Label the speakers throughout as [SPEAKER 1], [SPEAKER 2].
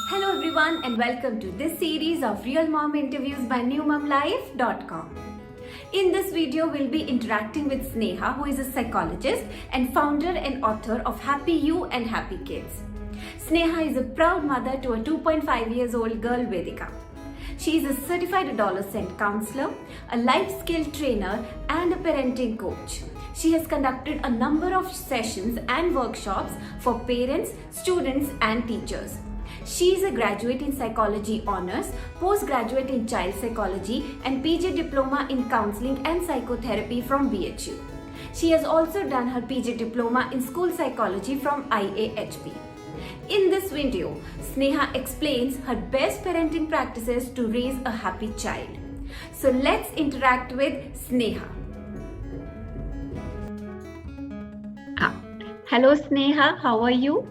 [SPEAKER 1] Hello everyone and welcome to this series of Real Mom Interviews by newmomlife.com. In this video, we'll be interacting with Sneha, who is a psychologist and founder and author of Happy You and Happy Kids. Sneha is a proud mother to a 2.5 years old girl, Vedika. She is a certified adolescent counselor, a life skill trainer, and a parenting coach. She has conducted a number of sessions and workshops for parents, students, and teachers. She is a graduate in psychology honors, postgraduate in child psychology, and PG diploma in counseling and psychotherapy from BHU. She has also done her PG diploma in school psychology from IAHP. In this video, Sneha explains her best parenting practices to raise a happy child. So let's interact with Sneha. Hello Sneha, how are you?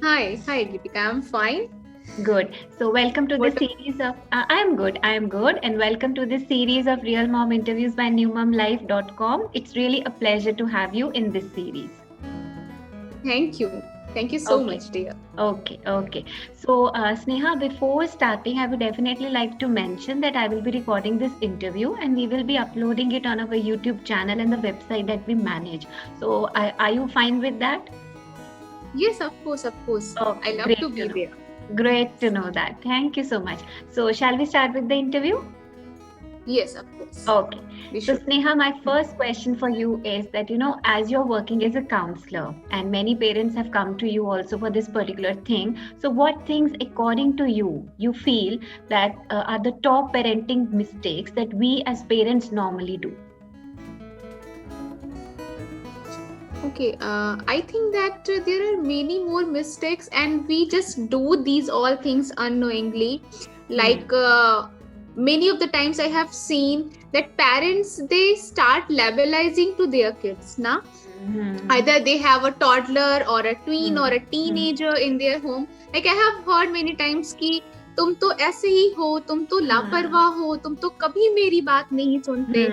[SPEAKER 2] Hi, Deepika. I'm fine.
[SPEAKER 1] Good. So welcome to the series of I am good, and welcome to this series of Real Mom Interviews by newmomlife.com. It's really a pleasure to have you in this series.
[SPEAKER 2] Thank you. Thank you so much, dear.
[SPEAKER 1] Okay. So Sneha, before starting, I would definitely like to mention that I will be recording this interview and we will be uploading it on our YouTube channel and the website that we manage. So are you fine with that?
[SPEAKER 2] Yes, of course.
[SPEAKER 1] Oh,
[SPEAKER 2] I love to be there.
[SPEAKER 1] Great to know that. Thank you so much. So shall we start with the interview?
[SPEAKER 2] Yes, of course.
[SPEAKER 1] Okay. So Sneha, my first question for you is that, as you're working as a counselor and many parents have come to you also for this particular thing. So what things, according to you feel that are the top parenting mistakes that we as parents normally do?
[SPEAKER 2] Okay, I think that there are many more mistakes and we just do these all things unknowingly. Like many of the times I have seen that parents, they start labelizing to their kids. Either they have a toddler or a tween or a teenager in their home. Like I have heard many times कि तुम तो ऐसे ही हो, तुम तो लापरवाह हो, तुम तो कभी मेरी बात नहीं सुनते.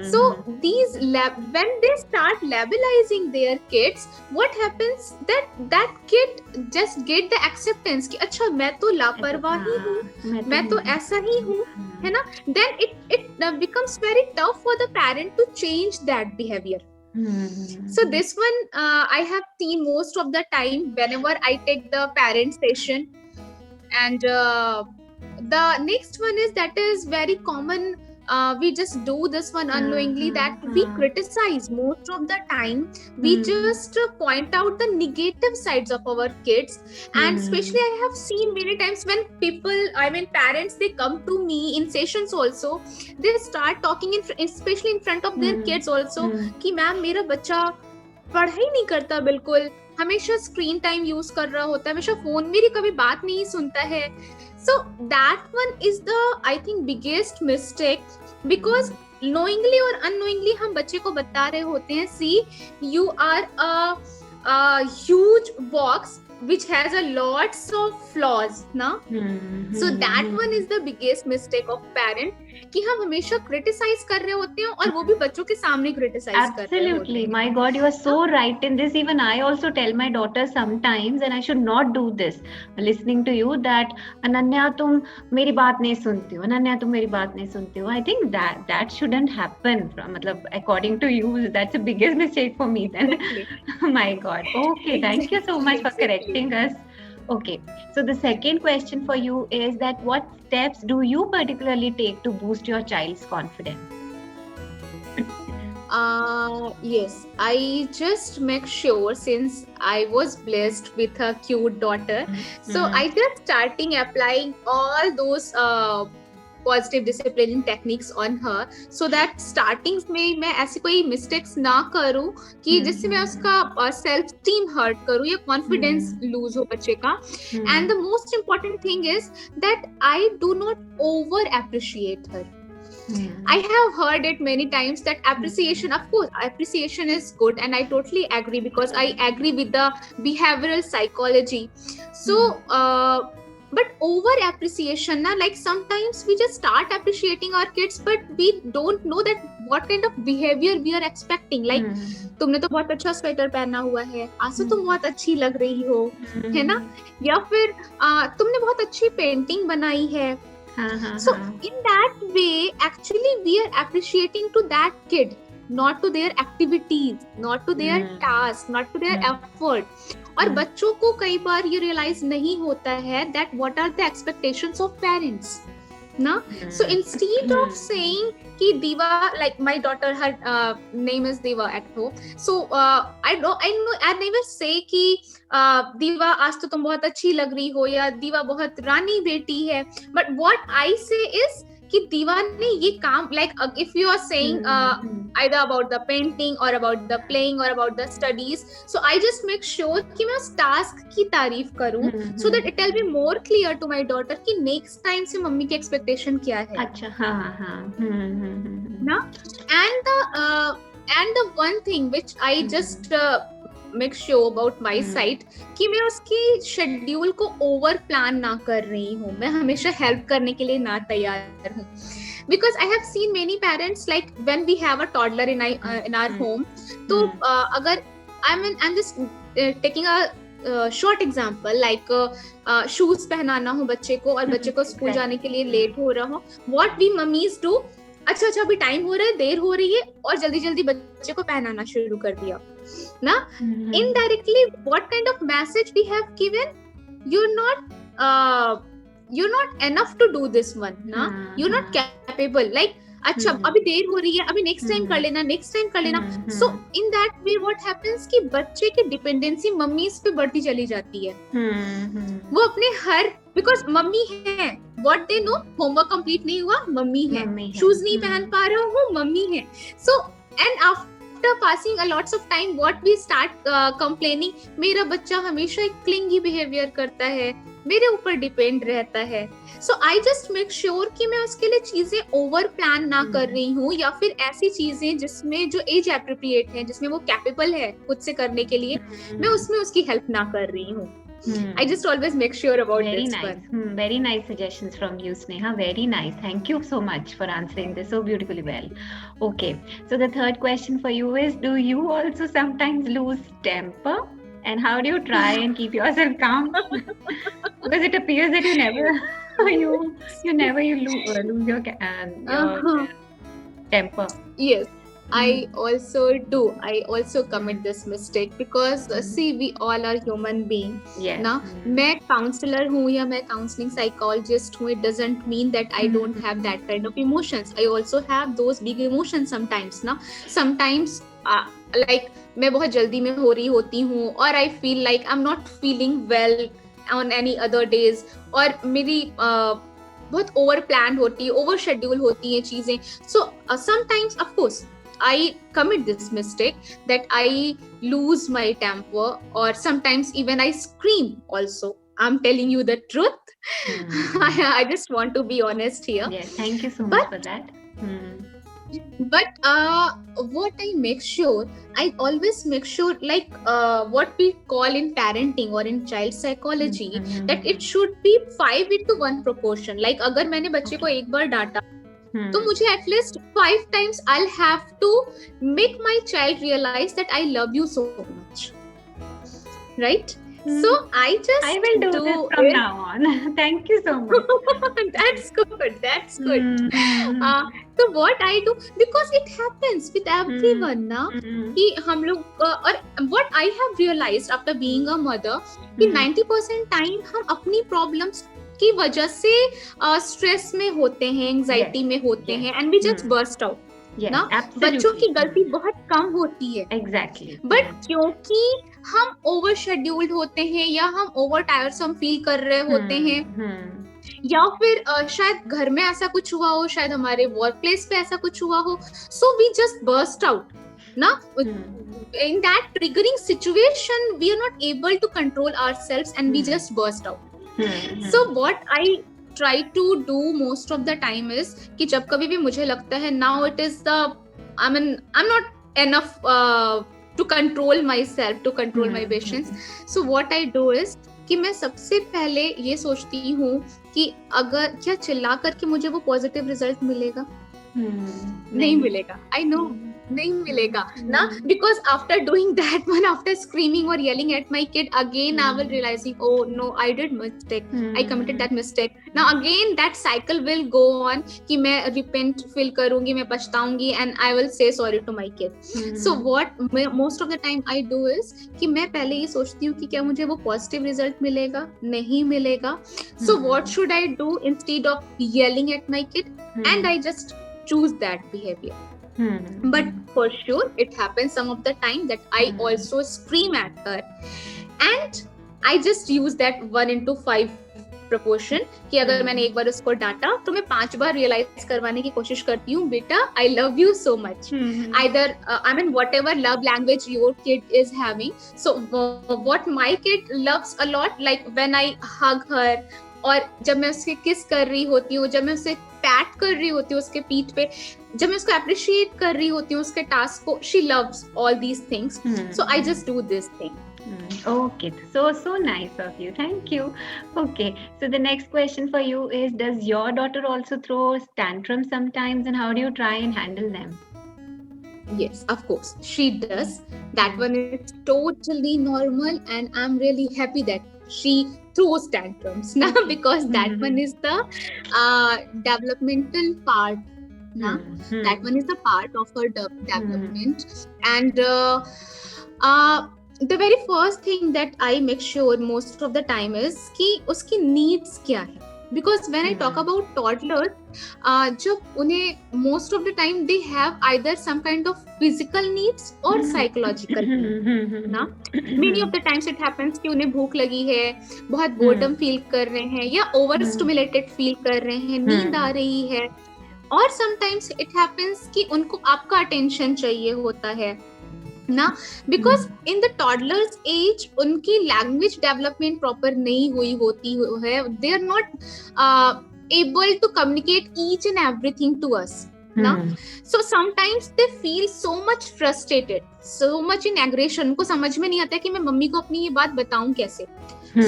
[SPEAKER 2] So when they start labelizing their kids, what happens that kid just get the acceptance कि अच्छा मैं तो लापरवाह ही हूँ, मैं तो ऐसा ही हूँ, है ना? Then it becomes very tough for the parent to change that behavior. So this one I have seen most of the time whenever I take the parent session. And the next one is very common. We just do this one unknowingly, that we criticize most of the time. We just point out the negative sides of our kids. And especially I have seen many times when parents, they come to me in sessions also, they start talking especially in front of their kids also कि ma'am मेरा बच्चा पढ़ाई नहीं करता बिल्कुल, हमेशा screen time use कर रहा होता है, हमेशा फोन मेरी कभी बात नहीं सुनता है. So that one is the I think biggest mistake, because knowingly और अननोइंगली हम बच्चे को बता रहे होते हैं see you are a huge box which has a lots of flaws na. So that one is the biggest mistake of parent कि हम हमेशा criticize कर रहे होते हैं और वो भी बच्चों के सामने criticize कर रहे होते हैं.
[SPEAKER 1] Absolutely, my God, you are so right in this. Even I also tell my daughter sometimes, and I should not do this. Listening to you, that Ananya, तुम मेरी बात नहीं सुनती हो. Ananya, तुम मेरी बात नहीं सुनती हो. I think that shouldn't happen. मतलब according to you, that's the biggest mistake for me. Then, my God. Okay, thank you so much for correcting us. Okay, so the second question for you is that what steps do you particularly take to boost your child's confidence?
[SPEAKER 2] Yes, I just make sure, since I was blessed with a cute daughter, so I just starting applying all those positive disciplining techniques on her, so that starting में मैं ऐसी कोई mistakes ना करूं कि जिससे मैं उसका सेल्फ स्टीम हर्ट करूं या कॉन्फिडेंस लूज हो बच्चे का. And the most important thing is that I do not over appreciate her. I have heard it many times that appreciation, of course, appreciation is good, and I totally agree because I agree with the behavioral psychology. So but over appreciation na, like sometimes we just start appreciating our kids but we don't know that what kind of behavior we are expecting, like तुमने तो बहुत अच्छा sweater पहना हुआ है, आंसू तुम बहुत अच्छी लग रही हो, है ना, या फिर तुमने बहुत अच्छी पेंटिंग बनाई है. So in that way actually we are appreciating to that kid, not to their activities, not to their task, not to their effort. और बच्चों को कई बार ये रियलाइज नहीं होता है that what are the expectations of parents na. So instead of saying कि Diva, like my daughter, her name is Diva at home, so I never say कि Diva आज तो तुम बहुत अच्छी लग रही हो या Diva बहुत रानी बेटी है, but what I say is कि दीवा ने ये काम, like if you are saying either about the painting or about the playing or about the studies, so I just make sure कि मैं उस task की तारीफ करूं, so that it will be more clear to my daughter कि next time से mummy की expectation क्या है.
[SPEAKER 1] अच्छा, हाँ.
[SPEAKER 2] ना, and the one thing which I just make sure about my side कि मैं उसकी शेड्यूल को ओवर प्लान ना कर रही हूँ, मैं हमेशा हेल्प करने के लिए ना तैयार हूँ. Because I have seen many parents, like when we have a toddler in our home, तो अगर I'm just taking a short example, like shoes पहनाना हो बच्चे को और बच्चे को स्कूल जाने के लिए लेट हो रहा हो, what we mummies do, अच्छा अभी टाइम हो रहा है, देर हो रही है, और जल्दी जल्दी बच्चे को पहनाना शुरू कर दिया ना. Indirectly what kind of message we have given, you're not enough to do this one na, you're not capable, like अच्छा अभी देर हो रही है, अभी नेक्स्ट टाइम कर लेना. So in that way what happens कि बच्चे की डिपेंडेंसी मम्मीज पे बढ़ती चली जाती है. वो अपने हर, because मम्मी है, what they know, homework complete नहीं हुआ, मम्मी है, शूज नहीं पहन पा रहा हूँ, मम्मी है. So and after passing a lots of time what we start complaining, मेरा बच्चा हमेशा एक क्लिंगी बिहेवियर करता है, मेरे ऊपर डिपेंड रहता है. सो आई जस्ट मेक श्योर कि मैं उसके लिए चीजें ओवर प्लान ना कर रही हूँ, या फिर ऐसी चीजें जिसमें जो एज एप्रोप्रिएट है, जिसमें वो कैपेबल है खुद से करने के लिए, मैं उसमें उसकी हेल्प ना कर रही हूँ. I just always make sure about
[SPEAKER 1] very
[SPEAKER 2] this
[SPEAKER 1] nice.
[SPEAKER 2] one.
[SPEAKER 1] Very nice suggestions from you, Sneha. Very nice. Thank you so much for answering this so beautifully well. Okay. So the third question for you is, do you also sometimes lose temper? And how do you try and keep yourself calm? Because it appears that you never lose your temper.
[SPEAKER 2] Yes, I also do. I also commit this mistake because see, we all are human being.
[SPEAKER 1] Yes.
[SPEAKER 2] ना, मैं counselor हूँ या मैं counseling psychologist हूँ, it doesn't mean that I don't have that kind of emotions. I also have those big emotions sometimes. ना, sometimes like मैं बहुत जल्दी में हो रही होती हूँ, और I feel like I'm not feeling well on any other days, और मेरी बहुत over planned होती है, over schedule होती है चीजें. So sometimes of course I commit this mistake that I lose my temper, or sometimes even I scream also. I'm telling you the truth. I just want to be honest here.
[SPEAKER 1] Yes, thank you so much for that.
[SPEAKER 2] But what I make sure, I always make sure, like what we call in parenting or in child psychology, that it should be 5:1 proportion. Like अगर मैंने बच्चे को एक बार डांटा, तो मुझे at least 5 times I'll have to make my child realize that I love you so much, right? So I
[SPEAKER 1] will do this from now on. Thank you so much.
[SPEAKER 2] That's good. So what I do, because it happens with everyone ना, कि हम लोग और what I have realized after being a mother, कि 90% time हम अपनी problems की वजह से स्ट्रेस में होते हैं, एंजाइटी में होते हैं, and we just burst out ना. बच्चों की गलती बहुत कम होती है.
[SPEAKER 1] एग्जैक्टली.
[SPEAKER 2] बट क्योंकि हम ओवर शेड्यूल्ड होते हैं, या हम ओवर टायरसम फील कर रहे होते हैं, या फिर शायद घर में ऐसा कुछ हुआ हो, शायद हमारे वर्क प्लेस पे ऐसा कुछ हुआ हो, so we just burst out ना. In that triggering situation we are not able to control ourselves and we just burst out. So what I try to do most of the time is कि जब कभी भी मुझे लगता है now it is the I'm not enough to control myself, to control my patience, so what I do is कि मैं सबसे पहले ये सोचती हूँ कि अगर क्या चिल्ला करके मुझे वो पॉजिटिव रिजल्ट मिलेगा, नहीं मिलेगा, आई नो नहीं मिलेगा ना, because after doing that one, after screaming or yelling at my kid, again I will realizing, oh no, I did mistake, I committed that mistake. Now again that cycle will go on कि मैं repent feel करूंगी, मैं पछताऊंगी and I will say sorry to my kid. So what most of the time I do is कि मैं पहले ये सोचती हूँ कि क्या मुझे वो positive result मिलेगा, नहीं मिलेगा. So what should I do instead of yelling at my kid? And I just choose that behavior. But for sure it happens some of the time that I also scream at her, and I just use that 1:5 proportion कि अगर मैंने एक बार उसको डांटा तो मैं 5 बार realise करवाने की कोशिश करती हूँ, बेटा I love you so much. Either I mean whatever love language your kid is having, so what my kid loves a lot, like when I hug her, और जब मैं उसके किस कर रही होती हूँ, जब मैं उसे पैट कर रही होती हूँ उसके पीठ पे, जब मैं उसको अप्रिशिएट कर रही होती हूँ उसके टास्क को, she loves all these things. So I just do this thing.
[SPEAKER 1] Okay, so nice of you. Thank you. Okay, so the next question for you is, does your daughter also throw tantrums sometimes, and how do you try and handle them?
[SPEAKER 2] Yes, of course, she does. That one is totally normal, and I'm really happy that she throws tantrums now, because that one is the developmental part. Now, that one is the part of her development, and the very first thing that I make sure most of the time is कि उसकी needs क्या है. Because when I talk about toddlers, जब उन्हें most of the time they have either some kind of physical needs or psychological needs. ना, many of the times it happens कि उन्हें भूख लगी है, बहुत boredom feel कर रहे हैं, या overstimulated feel कर रहे हैं, नींद आ रही है, और sometimes it happens कि उनको आपका attention चाहिए होता है ना, because in the toddlers age उनकी language development proper नहीं हुई होती है, they are not able to communicate each and everything to us ना. So sometimes they feel so much frustrated, so much in aggression, उनको समझ में नहीं आता है कि मैं मम्मी को अपनी ये बात बताऊं कैसे.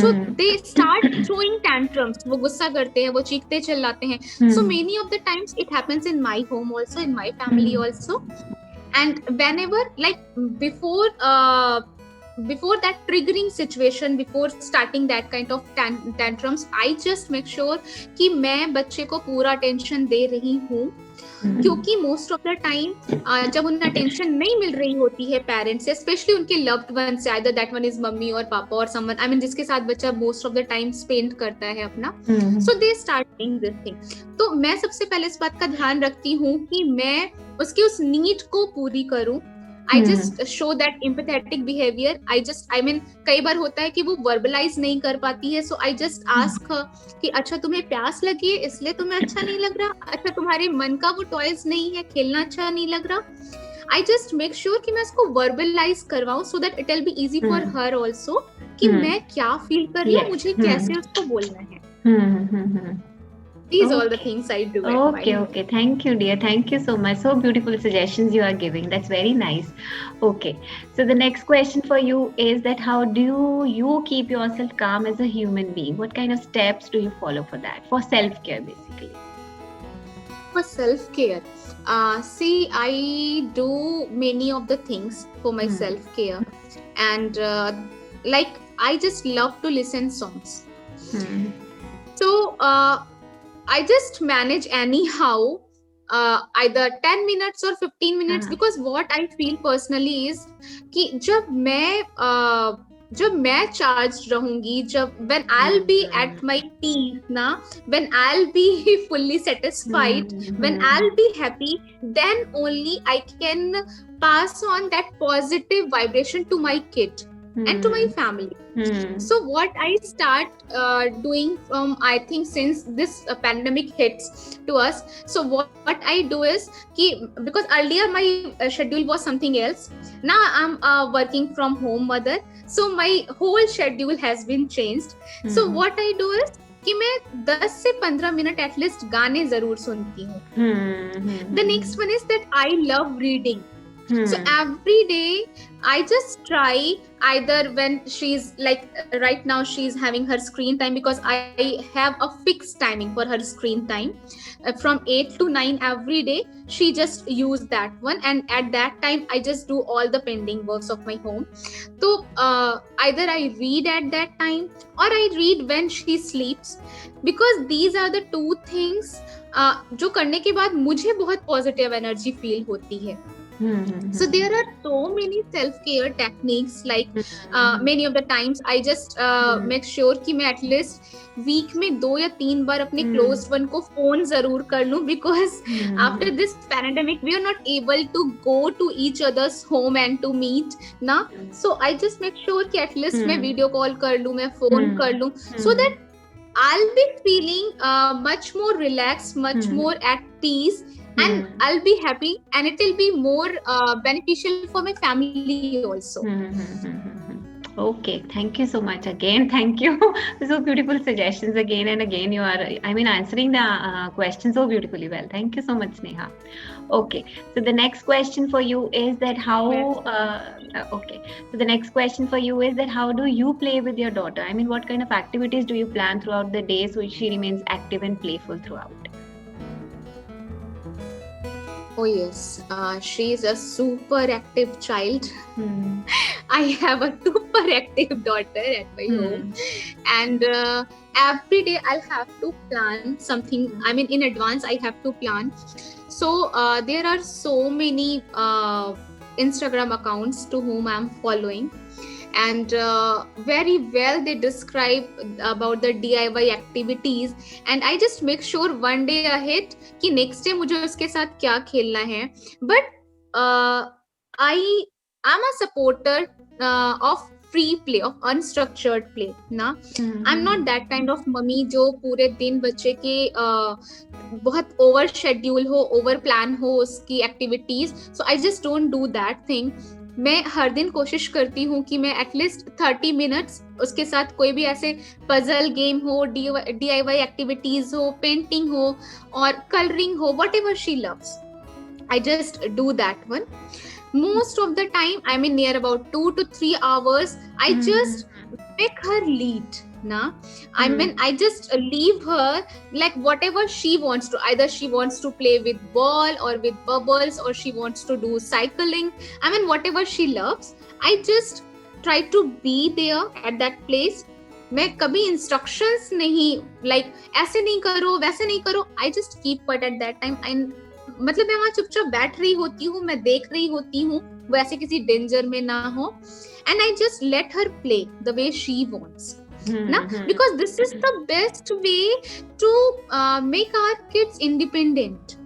[SPEAKER 2] So they start throwing tantrums, वो गुस्सा करते हैं, वो चीखते चिल्लाते हैं. So many of the times it happens in my home also, in my family also. And whenever, like before that triggering situation, before starting that kind of tantrums, I just make sure कि मैं बच्चे को पूरा attention दे रही हूँ, क्योंकि most of the time जब उन्हें attention नहीं मिल रही होती है parents से, especially उनके loved ones से, either that one is mummy और पापा और someone, I mean जिसके साथ बच्चा most of the time spend करता है अपना, so they start doing this thing. तो मैं सबसे पहले इस बात का ध्यान रखती हूँ कि मैं उसकी उस नीड को पूरी करूँ. I just show that empathetic behavior. I mean कई बार होता है कि वो verbalize नहीं कर पाती है, so I just ask her कि अच्छा तुम्हें प्यास लगी है इसलिए तुम्हें अच्छा नहीं लग रहा, अच्छा तुम्हारे मन का वो टॉयज नहीं है, खेलना अच्छा नहीं लग रहा. I just make sure कि मैं इसको verbalize करवाऊँ, so that it will be easy for her also कि मैं क्या feel कर रही हूँ, मुझे कैसे उसको बोलना है. These are all the things I do.
[SPEAKER 1] Okay. Thank you, dear. Thank you so much. So beautiful suggestions you are giving. That's very nice. Okay. So the next question for you is that how do you keep yourself calm as a human being? What kind of steps do you follow for that? For self-care, basically.
[SPEAKER 2] For self-care, see, I do many of the things for my self-care, and like I just love to listen songs. So I just manage anyhow, either 10 minutes or 15 minutes, because what I feel personally is कि जब मैं charged रहूंगी, when I'll be at my peace ना, when I'll be fully satisfied, when I'll be happy, then only I can pass on that positive vibration to my kid and to my family. So what I start doing from, I think since this pandemic hits to us, so what I do is because earlier my schedule was something else, now I'm a working from home mother, so my whole schedule has been changed. So what I do is कि मैं 10 से 15 minute at least गाने जरूर सुनती हूँ. The next one is that I love reading. So every day I just try, either when she's like right now she's having her screen time, because I have a fixed timing for her screen time, from 8 to 9 every day. She just use that one, and at that time I just do all the pending works of my home. So either I read at that time, or I read when she sleeps, because these are the two things जो करने के बाद मुझे बहुत positive energy feel होती है. So there are so many self-care techniques, like many of the times I just make sure कि मैं at least week में 2 या 3 बार अपने closed one को phone जरूर कर लूं, because after this pandemic we are not able to go to each other's home and to meet ना. So I just make sure कि at least मैं video call कर लूं, मैं phone कर लूं, so that I'll be feeling much more relaxed, much more at peace, and I'll be happy, and it will be more beneficial for my family also.
[SPEAKER 3] Okay, thank you so much again. Thank you. So beautiful suggestions again and again. You are, I mean, answering the question so beautifully well. Thank you so much, Sneha. Okay, so the next question for you is that how, okay, so the next question for you is that how do you play with your daughter? I mean, what kind of activities do you plan throughout the day so she remains active and playful throughout?
[SPEAKER 2] Oh yes, she is a super active child. I have a super active daughter at my home, and every day I'll have to plan something. I mean, in advance I have to plan. So there are so many Instagram accounts to whom I'm following, and very well they describe about the DIY activities, and I just make sure one day ahead कि next day मुझे उसके साथ क्या खेलना है. But I'm a supporter of free play, of unstructured play ना. I'm not that kind of mummy जो पूरे दिन बच्चे के बहुत over schedule हो, over plan हो उसकी activities. So I just don't do that thing. मैं हर दिन कोशिश करती हूँ कि मैं एटलीस्ट 30 मिनट्स उसके साथ कोई भी ऐसे पजल गेम हो, DIY एक्टिविटीज हो, पेंटिंग हो और कलरिंग हो, whatever she loves, I just do that one. Most of the time, I mean near about 2 to 3 hours, I just make her lead. I mean, I just leave her like whatever she wants to. Either she wants to play with ball or with bubbles, or she wants to do cycling. I mean, whatever she loves, I just try to be there at that place. मैं कभी instructions नहीं, like ऐसे नहीं करो, वैसे नहीं करो. I just keep quiet at that time. मतलब मैं वहाँ चुपचाप बैठ रही होती हूँ, मैं देख रही होती हूँ, वो ऐसे किसी danger में ना हो. And I just let her play the way she wants. Because this is the best way to make our kids independent.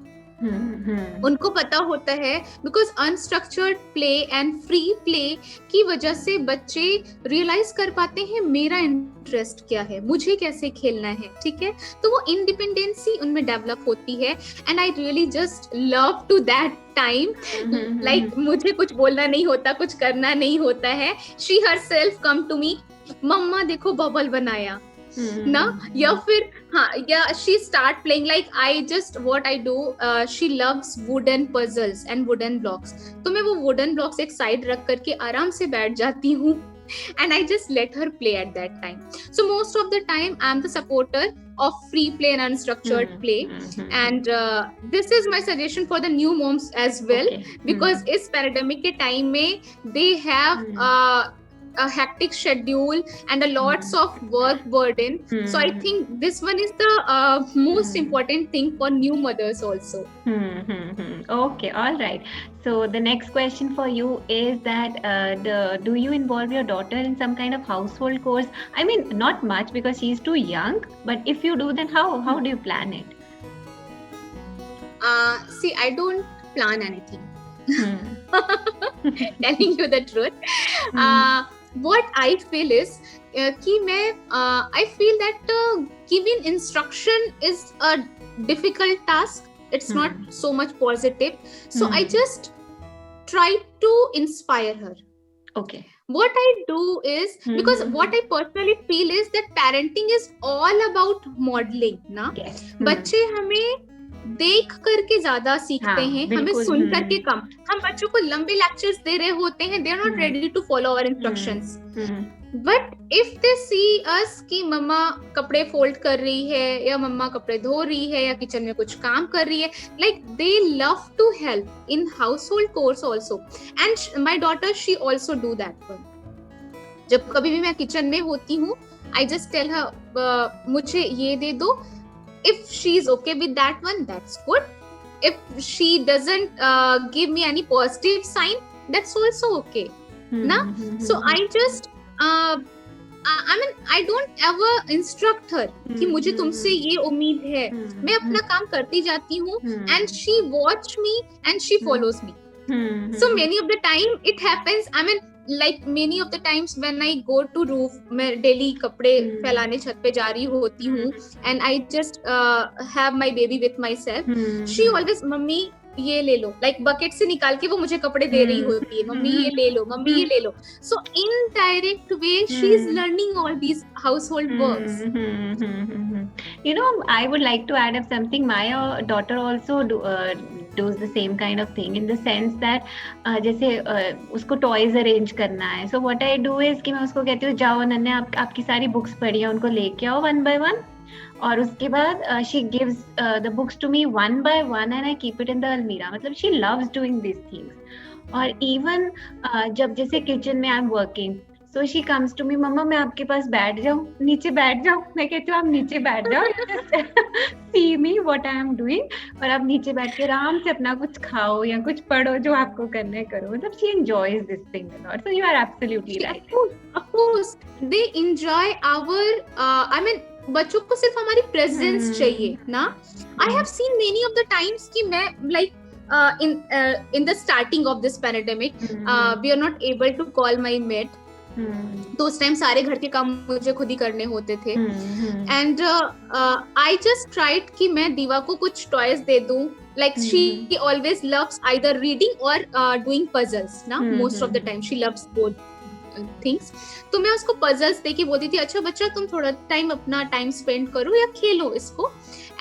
[SPEAKER 2] उनको पता होता है, because unstructured play and free play की वजह से बच्चे रियलाइज कर पाते हैं मेरा इंटरेस्ट क्या है, मुझे कैसे खेलना है, ठीक है. तो वो इंडिपेंडेंसी उनमें डेवलप होती है, and I really just love to that time. Like मुझे कुछ बोलना नहीं होता, कुछ करना नहीं होता है. She herself come to me, मम्मा देखो बबल बनाया ना, या फिर हाँ, या she start playing. Like I just what I do, she loves wooden puzzles and wooden blocks. तो मैं वो wooden blocks एक side रख करके आराम से बैठ जाती हूँ, and I just let her play at that time. So most of the time I'm the supporter of free play and unstructured play, and this is my suggestion for the new moms as well, because इस pandemic के time में they have a hectic schedule and a lots of work burden. So I think this one is the most important thing for new mothers also.
[SPEAKER 3] Okay, all right. So the next question for you is that do you involve your daughter in some kind of household chores? I mean, not much because she's too young, but if you do, then how do you plan it?
[SPEAKER 2] See, I don't plan anything. Telling you the truth. What I feel is कि मैं I feel that giving instruction is a difficult task. It's not so much positive. So I just try to inspire her.
[SPEAKER 3] Okay.
[SPEAKER 2] What I do is, because what I personally feel is that parenting is all about modeling, ना.
[SPEAKER 3] Yes.
[SPEAKER 2] बच्चे हमें देख करके ज्यादा सीखते
[SPEAKER 3] हाँ,
[SPEAKER 2] हैं, हमें
[SPEAKER 3] बिल्कुल,
[SPEAKER 2] सुन करके कम। हम बच्चों को लंबे लेक्चर्स दे रहे होते हैं, they are not ready to follow our instructions, but if they see us कि मम्मा कपड़े फोल्ड कर रही है या मम्मा कपड़े धो रही है या किचन में कुछ काम कर रही है, like they love to help in household chores also, and my daughter she also do that one. जब कभी भी मैं किचन में होती हूँ, आई जस्ट टेल हर मुझे ये दे दो, if she is okay with that one, that's good. If she doesn't give me any positive sign, that's also okay. Na? So I just I mean I don't ever instruct her कि मुझे तुमसे ये उम्मीद है, मैं अपना काम करती जाती हूँ, and she watch me and she follows me. So many of the time it happens, I mean like many of the times when I go to roof, मैं daily कपड़े फैलाने छत पे जा रही होती हूँ, and I just have my baby with myself, she always mummy ये ले लो, like bucket से निकाल के वो मुझे कपड़े दे रही होती है, मम्मी ये ले लो, मम्मी ये ले लो. So indirect way she is learning all these household works.
[SPEAKER 3] You know, I would like to add up something. My daughter also does the same kind of thing in the sense that जैसे उसको toys arrange करना है. So what I do is कि मैं उसको कहती हूँ जाओ नन्हे आपकी सारी books पढ़ी है, उनको लेके आओ one by one. और उसके बाद she gives the books to me one by one and I keep it in the almirah. मतलब she loves doing these things. और even जब जैसे kitchen में I'm working, so she comes to me, मम्मा मैं आपके पास बैठ जाऊँ, नीचे बैठ जाऊँ. मैं कहती हूँ आप नीचे बैठ जाओ, see me what I am doing, और आप नीचे बैठ के आराम से अपना कुछ खाओ या कुछ पढ़ो, जो आपको करना है करो. मतलब she enjoys this thing a lot. So you are absolutely right.
[SPEAKER 2] Of course, they enjoy our I mean बच्चों को सिर्फ हमारी प्रेजेंस चाहिए ना. I have seen many of the times कि मैं like in the starting of this pandemic, we are not able to call my maid. तो उस टाइम सारे घर के काम मुझे खुद ही करने होते थे, एंड आई जस्ट ट्राइड कि मैं दीवा को कुछ टॉयज दे दूं. Like she always loves either reading or doing puzzles ना. Most of the time she loves both things. तो मैं उसको puzzles दे के बोलती थी अच्छा बच्चा तुम थोड़ा टाइम अपना टाइम स्पेंड करो या खेलो इसको.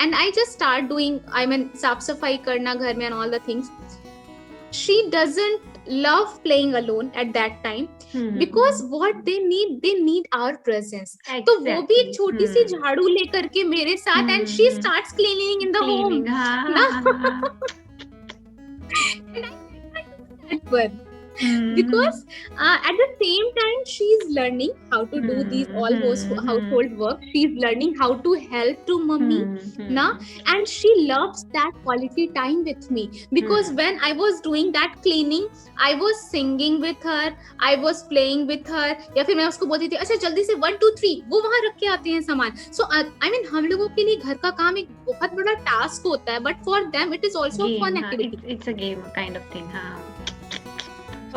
[SPEAKER 2] And I just start doing, I mean साफ सफाई करना घर में and all the things. She doesn't love playing alone at that time because what they need our presence. तो वो भी एक छोटी सी झाड़ू लेकर के मेरे साथ and she starts cleaning in the home. And I that one. Because at the same time she is learning how to do these all household work. She is learning how to help to mummy na, and she loves that quality time with me because when I was doing that cleaning I was singing with her, I was playing with her, या फिर मैं उसको बोलती थी अच्छा जल्दी से 1 2 3 वो वहाँ रख के आते हैं सामान. So I mean हम लोगों के लिए घर का काम एक बहुत बड़ा टास्क होता है, but for them it is also a fun activity.
[SPEAKER 3] It's a game kind of thing.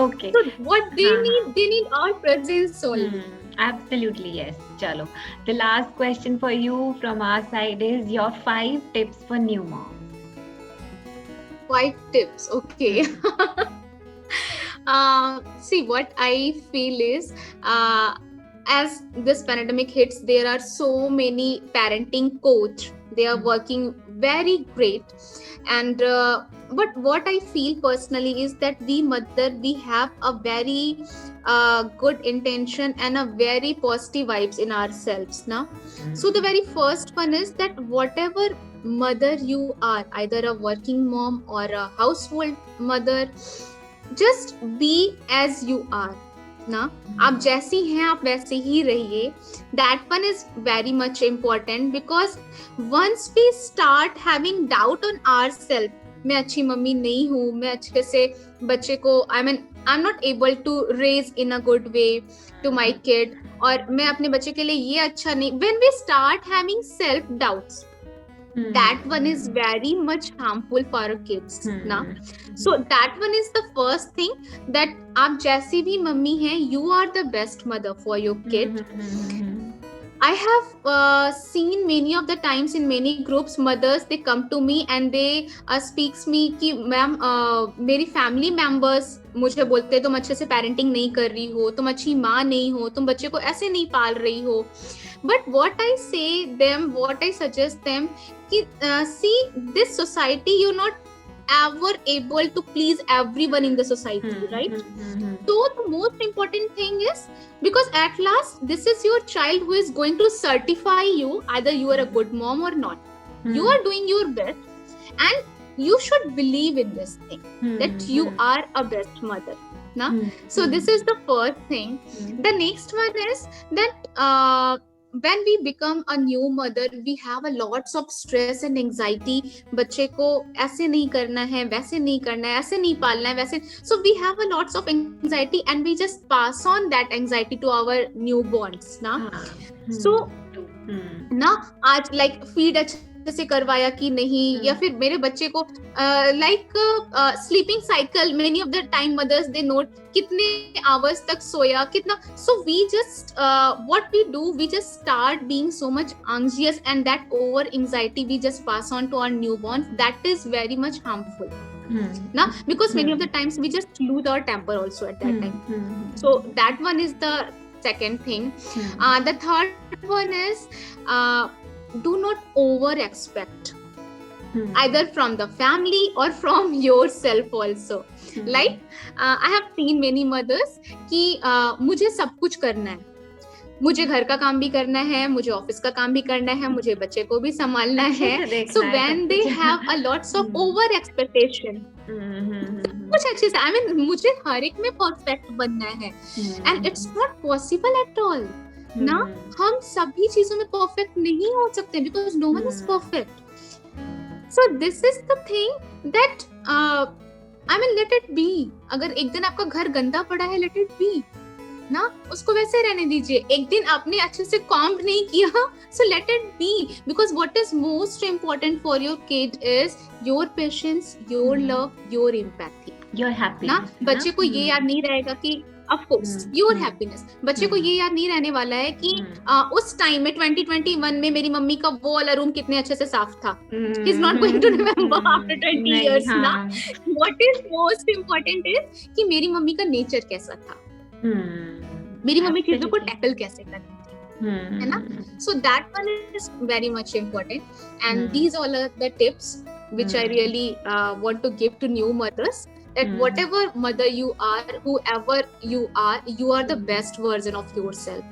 [SPEAKER 3] Okay.
[SPEAKER 2] So what they need our presence only.
[SPEAKER 3] Absolutely yes. Chalo. The last question for you from our side is your 5 tips for new moms.
[SPEAKER 2] 5 tips. Okay. See what I feel is as this pandemic hits, there are so many parenting coach. They are working very great, and but what I feel personally is that we have a very good intention and a very positive vibes in ourselves now. So the very first one is that whatever mother you are, either a working mom or a household mother, just be as you are ना. आप जैसी हैं आप वैसे ही रहिए. That one is very much important because once we start having doubt on ourselves, मैं अच्छी mummy नहीं हूँ, मैं अच्छे से बच्चे को I mean I'm not able to raise in a good way to my kid, और मैं अपने बच्चे के लिए ये अच्छा नहीं. When we start having self doubts, that one is very much harmful for our kids ना. So that one is the first thing, that आप जैसी भी मम्मी हैं, you are the best mother for your kid. I have seen many of the times in many groups, mothers they come to me and they speaks me कि ma'am मेरी family members मुझे बोलते हैं तुम अच्छे से parenting नहीं कर रही हो, तुम अच्छी माँ नहीं हो, तुम बच्चे को ऐसे नहीं पाल रही हो. But what I say them, what I suggest them, कि see this society, you're not ever able to please everyone in the society, right? So the most important thing is, because at last this is your child who is going to certify you either you are a good mom or not. You are doing your best, and you should believe in this thing, that you are a best mother. So this is the first thing. The next one is that when we become a new mother, we have a lots of stress and anxiety. बच्चे को ऐसे नहीं करना है, वैसे नहीं करना है, ऐसे नहीं पालना है, वैसे. So we have a lots of anxiety, and we just pass on that anxiety to our newborns. So ना आज like feed अच्छे से करवाया कि नहीं, या फिर मेरे बच्चे को like sleeping cycle, many of the time mothers they note कितने hours तक सोया, कितना. So we just what we do, we just start being so much anxious, and that over anxiety we just pass on to our newborns. That is very much harmful. Because many of the times we just lose our temper also at that time. So that one is the second thing. The third one is do not over expect, either from the family or from yourself also. Like I have seen many mothers कि मुझे सब कुछ करना है, मुझे घर का काम भी करना है, मुझे ऑफिस का काम भी करना है, मुझे बच्चे को भी संभालना है. So when they have a lots of over expectation, कुछ अच्छे से, I mean मुझे हर एक में परफेक्ट बनना है, and it's not possible at all. ना हम सभी चीजों में परफेक्ट नहीं हो सकते, because no one is perfect. So this is the thing that I mean let it be. अगर एक दिन आपका घर गंदा पड़ा है, let it be. ना उसको वैसे रहने दीजिए. एक दिन आपने अच्छे से कॉम्ब नहीं किया, so let it be. Because what is most important for your kid is your patience, your love, your empathy.
[SPEAKER 3] Your happiness.
[SPEAKER 2] ना बच्चे को ये याद नहीं रहेगा कि of course your happiness. बच्चे को ये याद नहीं रहने वाला है कि उस टाइम में 2021 में मेरी मम्मी का वो वाला रूम कितने अच्छे से साफ था. He's not going to remember after 20 years. ना what is most important is कि मेरी मम्मी का नेचर कैसा था, मेरी मम्मी चीजों को टैकल कैसे करती थी, है ना. So that one is very much important, and these all are the tips which I really want to give to new mothers, that whatever mother you are, whoever you are the best version of yourself,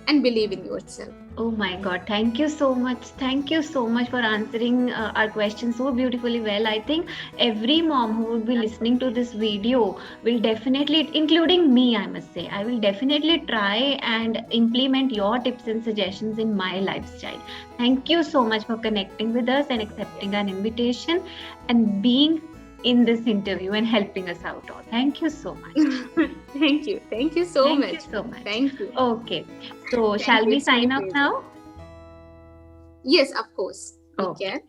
[SPEAKER 2] and believe in yourself.
[SPEAKER 3] Oh my God, thank you so much. Thank you so much for answering our questions so beautifully well. I think every mom who would be listening to this video will definitely, including me, I must say, I will definitely try and implement your tips and suggestions in my lifestyle. Thank you so much for connecting with us and accepting our invitation and being in this interview and helping us out all. Thank you so much.
[SPEAKER 2] Thank you so much.
[SPEAKER 3] Thank you so much.
[SPEAKER 2] Thank you.
[SPEAKER 3] Okay, so shall we sign off now?
[SPEAKER 2] Yes, of course.
[SPEAKER 3] Okay.
[SPEAKER 2] Okay.